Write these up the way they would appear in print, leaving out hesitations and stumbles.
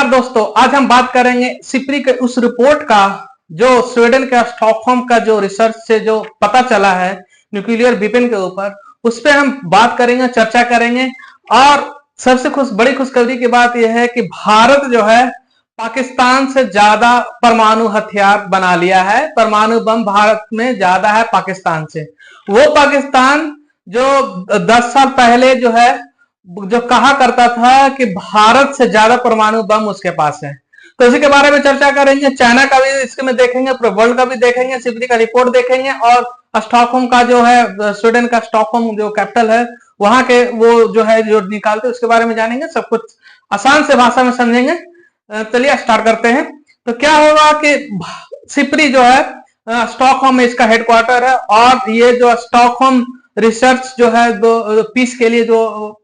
नमस्कार दोस्तों, आज हम बात करेंगे सिप्री के उस रिपोर्ट का जो स्वीडन के स्टॉकहोम का जो रिसर्च से जो पता चला है न्यूक्लियर वेपन के ऊपर। उस पर हम बात करेंगे, चर्चा करेंगे। और सबसे बड़ी खुशखबरी की बात यह है कि भारत जो है पाकिस्तान से ज्यादा परमाणु हथियार बना लिया है। परमाणु बम भारत में ज्यादा है पाकिस्तान से। वो पाकिस्तान जो 10 साल पहले जो कहा करता था कि भारत से ज्यादा परमाणु बम उसके पास है। तो इसी के बारे में चर्चा करेंगे। चाइना का भी इसके में देखेंगे, पूरे वर्ल्ड का भी देखेंगे, सिप्री का रिपोर्ट देखेंगे और स्टॉकहोम का जो है स्वीडन का स्टॉकहोम जो कैपिटल है वहां के वो जो है जो निकालते उसके बारे में जानेंगे। सब कुछ आसान से भाषा में समझेंगे। चलिए स्टार्ट करते हैं। तो क्या होगा कि सिप्री जो है स्टॉकहोम में इसका हेडक्वार्टर है और ये जो स्टॉकहोम रिसर्च जो है पीस के लिए जो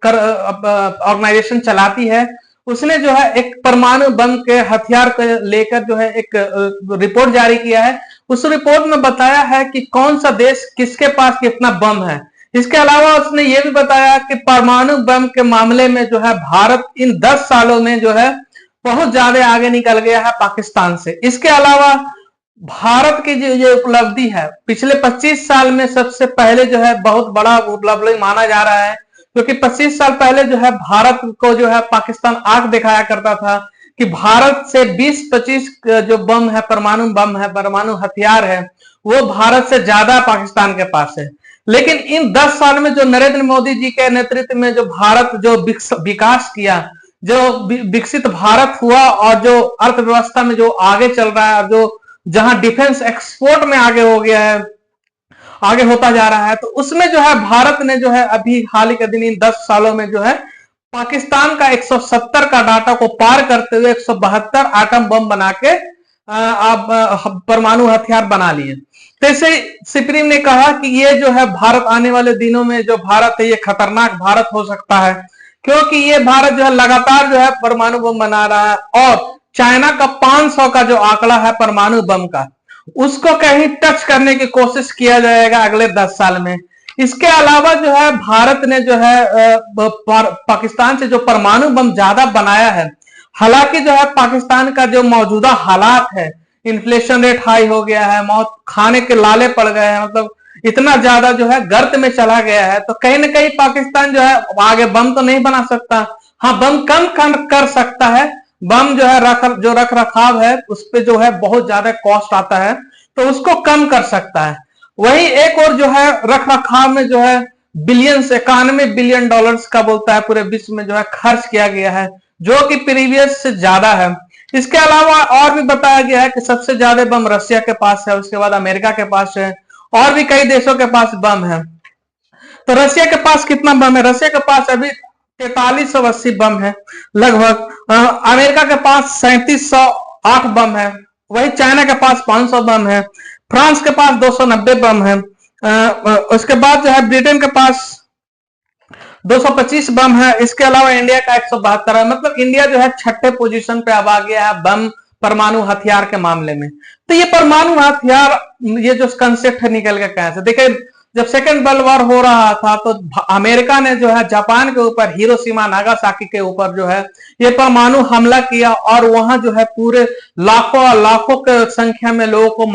ऑर्गेनाइजेशन चलाती है, उसने जो है एक परमाणु बम के हथियार को लेकर जो है एक रिपोर्ट जारी किया है। उस रिपोर्ट में बताया है कि कौन सा देश किसके पास कितना बम है। इसके अलावा उसने ये भी बताया कि परमाणु बम के मामले में जो है भारत इन 10 सालों में जो है बहुत ज्यादा आगे निकल गया है पाकिस्तान से। इसके अलावा भारत की जो ये उपलब्धि है पिछले 25 साल में सबसे पहले जो है बहुत बड़ा उपलब्धि माना जा रहा है, क्योंकि 25 साल पहले जो है भारत को जो है पाकिस्तान आंख दिखाया करता था कि भारत से 20-25 जो बम है, परमाणु बम है, परमाणु हथियार है, वो भारत से ज्यादा पाकिस्तान के पास है। लेकिन इन 10 साल में जो नरेंद्र मोदी जी के नेतृत्व में जो भारत जो विकास किया, जो विकसित भारत हुआ और जो अर्थव्यवस्था में जो आगे चल रहा है और जो जहां डिफेंस एक्सपोर्ट में आगे हो गया है, आगे होता जा रहा है, तो उसमें जो है भारत ने जो है अभी हाल ही के दिन इन 10 सालों में जो है पाकिस्तान का 170 का डाटा को पार करते हुए 172 आटम बम बना के परमाणु हथियार बना लिए। तो इसे सिप्री ने कहा कि ये जो है भारत आने वाले दिनों में जो भारत है ये खतरनाक भारत हो सकता है, क्योंकि ये भारत जो है लगातार जो है परमाणु बम बना रहा है और चाइना का 500 का जो आंकड़ा है परमाणु बम का, उसको कहीं टच करने की कोशिश किया जाएगा अगले 10 साल में। इसके अलावा जो है भारत ने जो है पाकिस्तान से जो परमाणु बम ज्यादा बनाया है, हालांकि जो है पाकिस्तान का जो मौजूदा हालात है, इन्फ्लेशन रेट हाई हो गया है, मौत खाने के लाले पड़ गए हैं, मतलब इतना ज्यादा जो है गर्त में चला गया है, तो कहीं ना कहीं पाकिस्तान जो है आगे बम तो नहीं बना सकता। हाँ, बम कम कर सकता है। बम जो है रख रखाव है उस पे जो है बहुत ज्यादा कॉस्ट आता है, तो उसको कम कर सकता है। वही एक और जो है रख रखाव में जो है बिलियंस, 91 बिलियन डॉलर्स का बोलता है पूरे विश्व में जो है खर्च किया गया है, जो कि प्रीवियस से ज्यादा है। इसके अलावा और भी बताया गया है कि सबसे ज्यादा बम रशिया के पास है, उसके बाद अमेरिका के पास है और भी कई देशों के पास बम है। तो रशिया के पास कितना बम है? रशिया के पास अभी 4380 बम है लगभग। अमेरिका के पास 3708 बम है। वही चाइना के पास 500 बम है। फ्रांस के पास 290 बम है। उसके बाद जो है ब्रिटेन के पास 225 बम है। इसके अलावा इंडिया का 172 है। मतलब इंडिया जो है 6ठे पोजीशन पे अब आ गया है बम परमाणु हथियार के मामले में। तो ये परमाणु हथियार, ये जो कंसेप्ट है निकल के कहां से? देखिए, जब सेकेंड वर्ल्ड वॉर हो रहा था तो अमेरिका ने जो है जापान के ऊपर, हिरोशिमा नागासाकी के ऊपर जो है ये परमाणु हमला किया और वहां जो है पूरे लाखों के संख्या में लोगों को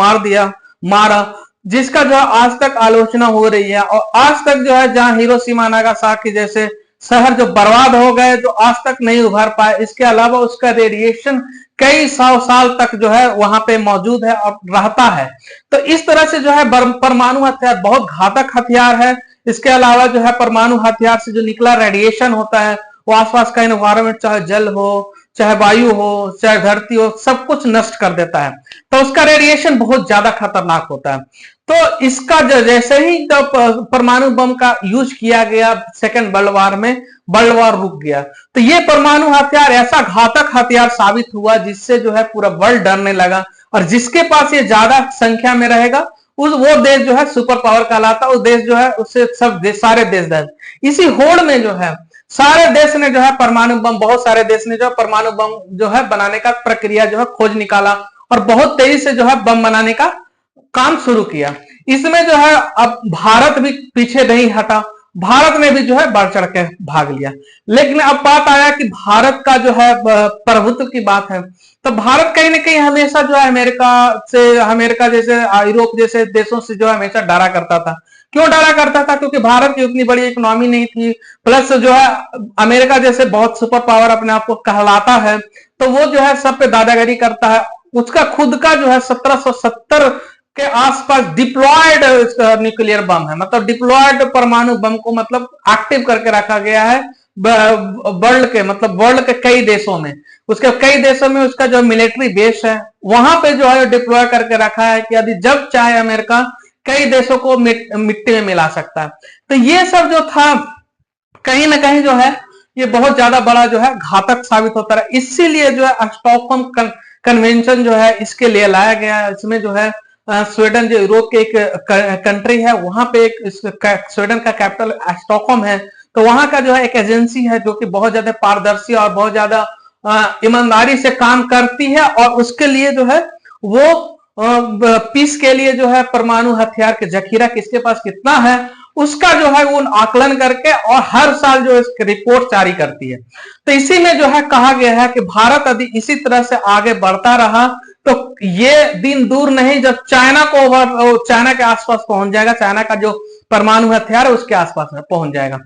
मारा, जिसका जो है आज तक आलोचना हो रही है। और आज तक जो है जहां हिरोशिमा नागासाकी जैसे शहर जो बर्बाद हो गए, जो आज तक नहीं उभर पाए, इसके अलावा उसका रेडिएशन कई 100 साल तक जो है वहां पे मौजूद है और रहता है। तो इस तरह से जो है परमाणु हथियार बहुत घातक हथियार है। इसके अलावा जो है परमाणु हथियार से जो निकला रेडिएशन होता है वो आसपास का एनवायरमेंट, चाहे जल हो, चाहे वायु हो, चाहे धरती हो, सब कुछ नष्ट कर देता है। तो उसका रेडिएशन बहुत ज्यादा खतरनाक होता है। तो इसका जैसे ही जब परमाणु बम का यूज किया गया सेकेंड वर्ल्ड वॉर में, वर्ल्ड वॉर रुक गया। तो ये परमाणु हथियार ऐसा घातक हथियार साबित हुआ जिससे जो है पूरा वर्ल्ड डरने लगा, और जिसके पास ये ज्यादा संख्या में रहेगा वो देश जो है सुपर पावर कहलाता है। उस देश जो है उससे सारे देश डर। इसी होड़ में जो है सारे देश ने जो है परमाणु बम, बहुत सारे देश ने जो है परमाणु बम जो है बनाने का प्रक्रिया जो है खोज निकाला और बहुत तेजी से जो है बम बनाने का काम शुरू किया। इसमें जो है अब भारत भी पीछे नहीं हटा भारत ने भी जो है बढ़ चढ़ के भाग लिया। लेकिन अब बात आया कि भारत का जो है प्रभुत्व की बात है, तो भारत कहीं ना कहीं हमेशा जो है अमेरिका जैसे यूरोप जैसे देशों से जो है हमेशा डरा करता था। क्यों डरा करता था? क्योंकि भारत की उतनी बड़ी इकोनॉमी नहीं थी, प्लस जो है अमेरिका जैसे बहुत सुपर पावर अपने आप को कहलाता है, तो वो जो है सब पे दादागिरी करता है। उसका खुद का जो है 1770 के आसपास डिप्लॉयड न्यूक्लियर बम है, मतलब डिप्लॉयड परमाणु बम को मतलब एक्टिव करके रखा गया है वर्ल्ड के कई देशों में। उसके कई देशों में उसका जो मिलिट्री बेस है वहां पे जो है डिप्लॉय करके रखा है कि यदि जब चाहे अमेरिका कई देशों को मिट्टी में मिला सकता है। तो ये सब जो था कहीं ना कहीं जो है ये बहुत ज्यादा बड़ा जो है घातक साबित होता है। इसीलिए जो है स्टॉकहोम कन्वेंशन जो है इसके लिए लाया गया है। इसमें जो है स्वीडन जो यूरोप के एक कंट्री है, वहां पे एक स्वीडन का कैपिटल स्टॉकहोम है, तो वहां का जो है एक एजेंसी है जो कि बहुत ज्यादा पारदर्शी और बहुत ज्यादा ईमानदारी से काम करती है, और उसके लिए जो है वो पीस के लिए जो है परमाणु हथियार के जखीरा किसके पास कितना है उसका जो है वो आकलन करके और हर साल जो है रिपोर्ट जारी करती है। तो इसी में जो है कहा गया है कि भारत यदि इसी तरह से आगे बढ़ता रहा तो ये दिन दूर नहीं जब चाइना के आसपास पहुंच जाएगा, चाइना का जो परमाणु हथियार है उसके आसपास में पहुंच जाएगा।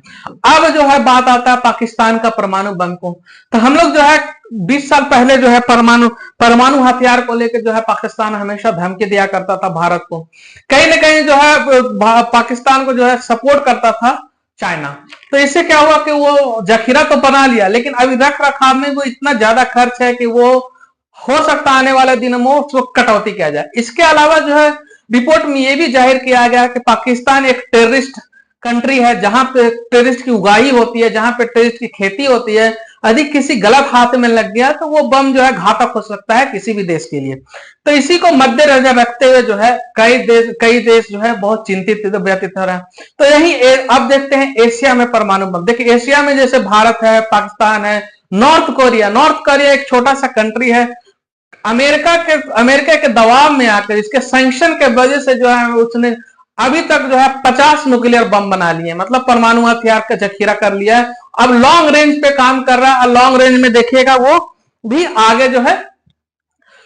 अब जो है बात आता है पाकिस्तान का परमाणु बम को, तो हम लोग जो है 20 साल पहले जो है परमाणु हथियार को लेकर जो है पाकिस्तान हमेशा धमकी दिया करता था भारत को। कहीं ना कहीं जो है पाकिस्तान को जो है सपोर्ट करता था चाइना। तो इससे क्या हुआ कि वो जखीरा तो बना लिया, लेकिन अभी रख रखाव में वो इतना ज्यादा खर्च है कि वो हो सकता आने वाले दिनों में उसको कटौती किया जाए। इसके अलावा जो है रिपोर्ट में यह भी जाहिर किया गया कि पाकिस्तान एक टेररिस्ट कंट्री है, जहां पे टेररिस्ट की उगाही होती है, जहां पे टेररिस्ट की खेती होती है। यदि किसी गलत हाथ में लग गया तो वो बम जो है घातक हो सकता है किसी भी देश के लिए। तो इसी को मद्देनजर रखते हुए जो है कई देश जो है बहुत चिंतित व्यतीत हो रहा है। तो यही अब देखते हैं एशिया में परमाणु बम। देखिए एशिया में जैसे भारत है, पाकिस्तान है, नॉर्थ कोरिया एक छोटा सा कंट्री है, अमेरिका के दबाव में आकर इसके सैंक्शन के वजह से जो है उसने अभी तक जो है 50 न्यूक्लियर बम बना लिए, मतलब परमाणु हथियार का जखीरा कर लिया है। अब लॉन्ग रेंज पे काम कर रहा है, लॉन्ग रेंज में देखिएगा वो भी आगे जो है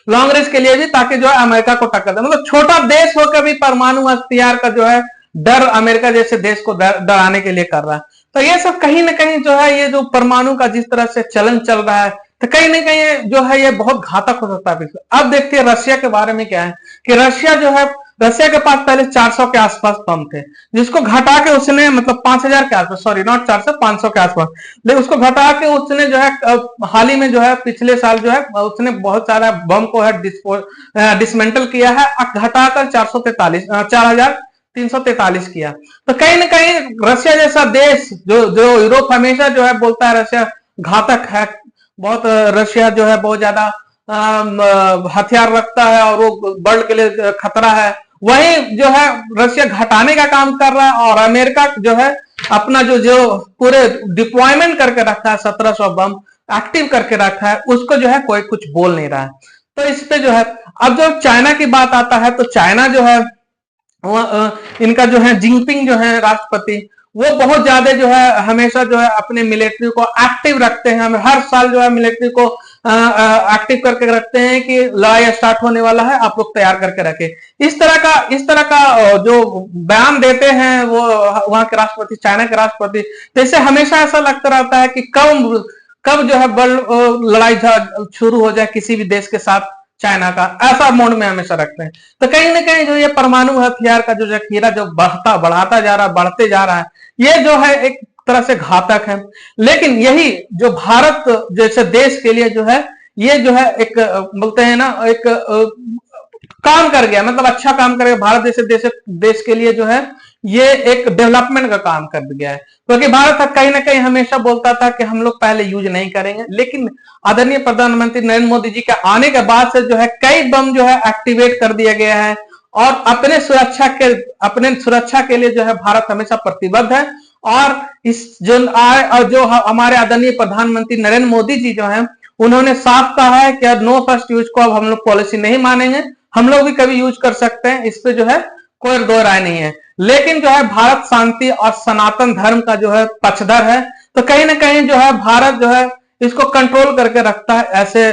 लॉन्ग रेंज के लिए भी, ताकि जो है अमेरिका को टक्कर दे। मतलब छोटा देश होकर भी परमाणु हथियार का जो है डर अमेरिका जैसे देश को डराने के लिए कर रहा है। तो ये सब कहीं ना कहीं जो है ये जो परमाणु का जिस तरह से चलन चल रहा है, तो कहीं ना कहीं जो है ये बहुत घातक हो सकता है। अब देखते हैं रशिया के बारे में क्या है कि रशिया के पास पहले 400 के आसपास बम थे, जिसको घटा के उसने मतलब 5000 के आसपास, सॉरी नॉट 400, 500 के आसपास, लेकिन उसको घटा के उसने जो है हाल ही में जो है पिछले साल जो है उसने बहुत सारा बम को है डिसमेंटल किया है, घटाकर 4343 किया। तो कहीं ना कहीं रशिया जैसा देश जो यूरोप हमेशा जो है बोलता है रशिया घातक है, बहुत रशिया जो है बहुत ज्यादा हथियार रखता है और वो वर्ल्ड के लिए खतरा है, वही जो है रशिया घटाने का काम कर रहा है। और अमेरिका जो है अपना जो पूरे डिप्लॉयमेंट करके रखा है, 1700 बम एक्टिव करके रखा है, उसको जो है कोई कुछ बोल नहीं रहा है। तो इस पे जो है अब जो चाइना की बात आता है, तो चाइना जो है इनका जो है जिनपिंग जो है राष्ट्रपति, वो बहुत ज्यादा जो है हमेशा जो है अपने मिलिट्री को एक्टिव रखते हैं। हमें हर साल जो है मिलिट्री को एक्टिव करके रखते हैं कि लड़ाई स्टार्ट होने वाला है, आप लोग तैयार करके रखें। इस तरह का जो बयान देते हैं वो वहां के राष्ट्रपति, चाइना के राष्ट्रपति, तो इससे हमेशा ऐसा लगता रहता है कि कब जो है लड़ाई शुरू हो जाए किसी भी देश के साथ, चाइना का ऐसा मोड में हमेशा रखते हैं। तो कहीं ना कहीं जो ये परमाणु हथियार का जो जखीरा जो बढ़ते जा रहा है, ये जो है एक तरह से घातक है। लेकिन यही जो भारत जैसे देश के लिए जो है ये जो है एक बोलते हैं ना एक काम कर गया, मतलब अच्छा काम कर गया। भारत जैसे देश के लिए जो है ये एक डेवलपमेंट का काम कर गया है, क्योंकि भारत कहीं ना कहीं हमेशा बोलता था कि हम लोग पहले यूज नहीं करेंगे, लेकिन आदरणीय प्रधानमंत्री नरेंद्र मोदी जी के आने के बाद से जो है कई बम जो है एक्टिवेट कर दिया गया है, और अपने सुरक्षा के लिए जो है भारत हमेशा प्रतिबद्ध है। और जो हमारे आदरणीय प्रधानमंत्री नरेंद्र मोदी जी जो है उन्होंने साफ कहा है कि नो फर्स्ट यूज को अब हम लोग पॉलिसी नहीं मानेंगे, हम लोग भी कभी यूज कर सकते हैं, इस पे जो है कोई दो राय नहीं है। लेकिन जो है भारत शांति और सनातन धर्म का जो है पक्षधर है, तो कहीं ना कहीं जो है भारत जो है इसको कंट्रोल करके रखता है ऐसे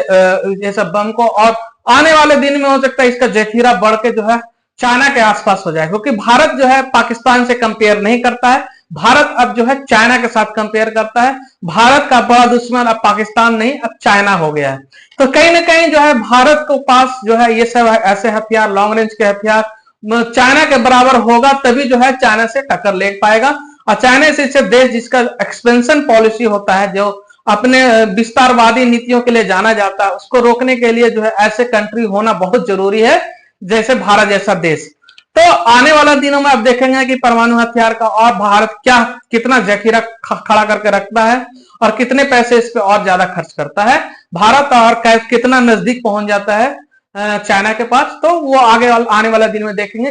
ये सब बम को। और आने वाले दिन में हो सकता है इसका जखीरा बढ़ के जो है चाइना के आसपास हो जाए, क्योंकि भारत जो है पाकिस्तान से कंपेयर नहीं करता है, भारत अब जो है चाइना के साथ कंपेयर करता है। भारत का बड़ा दुश्मन अब पाकिस्तान नहीं, अब चाइना हो गया है। तो कहीं ना कहीं जो है भारत के पास जो है ये सब ऐसे हथियार, लॉन्ग रेंज के हथियार चाइना के बराबर होगा, तभी जो है चाइना से टक्कर ले पाएगा। और चाइना से देश जिसका एक्सपेंशन पॉलिसी होता है, जो अपने विस्तारवादी नीतियों के लिए जाना जाता है, उसको रोकने के लिए जो है ऐसे कंट्री होना बहुत जरूरी है, जैसे भारत जैसा देश। तो आने वाला दिनों में अब देखेंगे कि परमाणु हथियार का और भारत क्या कितना जखीरा खड़ा करके रखता है और कितने पैसे इस पे और ज्यादा खर्च करता है भारत, और कितना नजदीक पहुंच जाता है चाइना के पास। तो वो आगे आने वाला दिन में देखेंगे।